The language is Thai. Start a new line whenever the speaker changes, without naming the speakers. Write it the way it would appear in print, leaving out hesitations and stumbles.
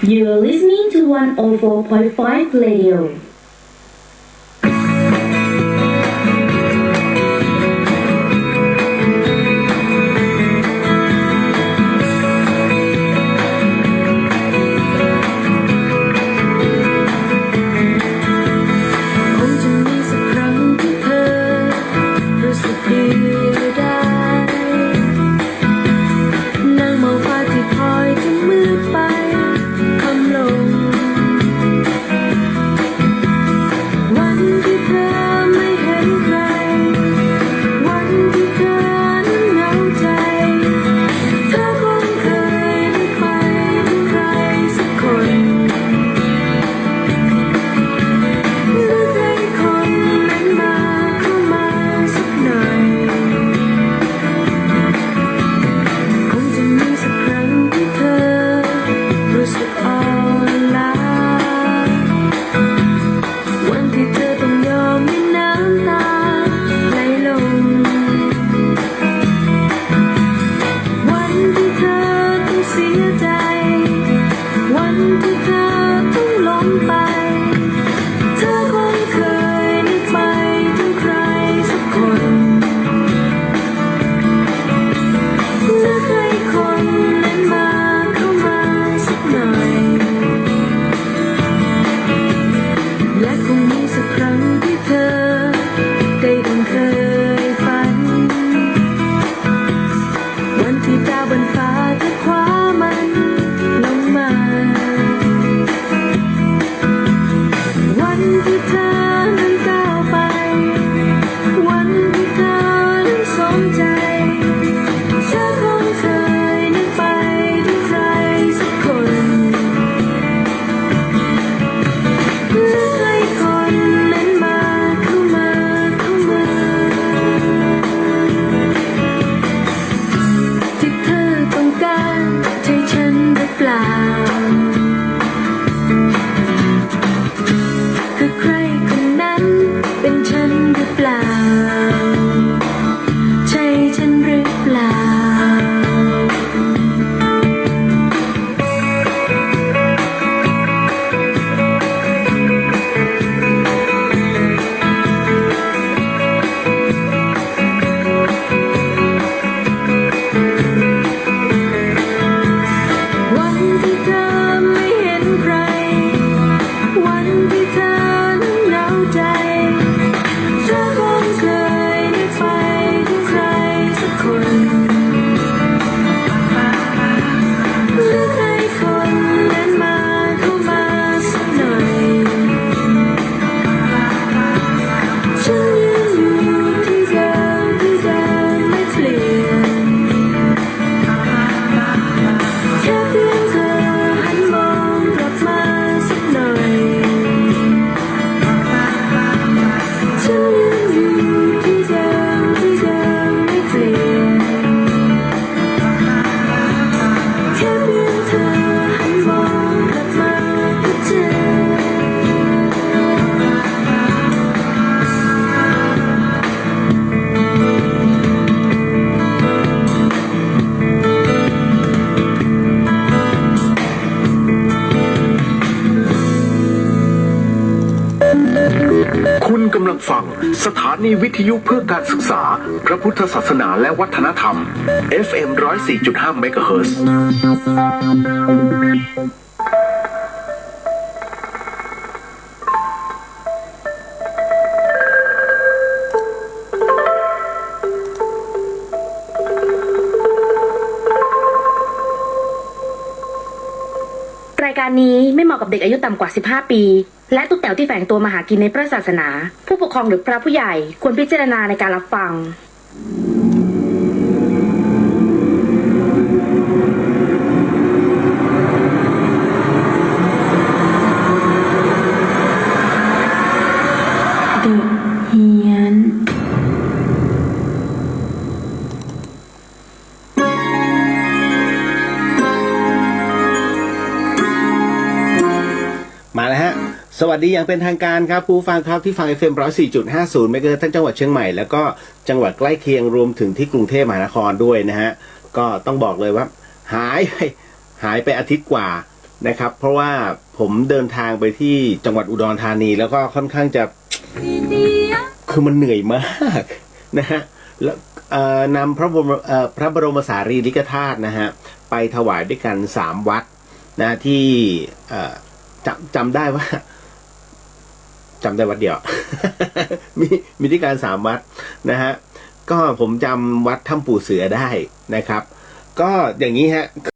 You're listening to 104.5 Radio.
คุณกำลังฟังสถานีวิทยุเพื่อการศึกษาพระพุทธศาสนาและวัฒนธรรม FM 104.5 เมกะเฮิรตซ์
รายการนี้ไม่เหมาะกับเด็กอายุต่ำกว่า 15 ปีและตุ๊กแต๋วที่แฝงตัวมาหากินในพระศาสนาผู้ปกครองหรือพระผู้ใหญ่ควรพิจารณาในการรับฟังเด็กเฮียน
มาแล้วฮะสวัสดีอย่างเป็นทางการครับผู้ฟังครับที่ฟัง FM 104.50เมกะเฮิรตซ์ทั้งจังหวัดเชียงใหม่แล้วก็จังหวัดใกล้เคียงรวมถึงที่กรุงเทพมหานครด้วยนะฮะก็ต้องบอกเลยว่าหายไปอาทิตย์กว่า นะครับ เพราะว่าผมเดินทางไปที่จังหวัดอุดรธานีแล้วก็ค่อนข้างจะคือมันเหนื่อยมากนะฮะแล้วนำพระบรมสารีริกธาตุนะฮะไปถวายด้วยกัน3 วัดนะที่จำได้ว่าจำได้วัดเดียว มีที่การ3 วัดนะฮะก็ผมจำวัดถ้ำปู่เสือได้นะครับ ก็อย่างนี้ฮะ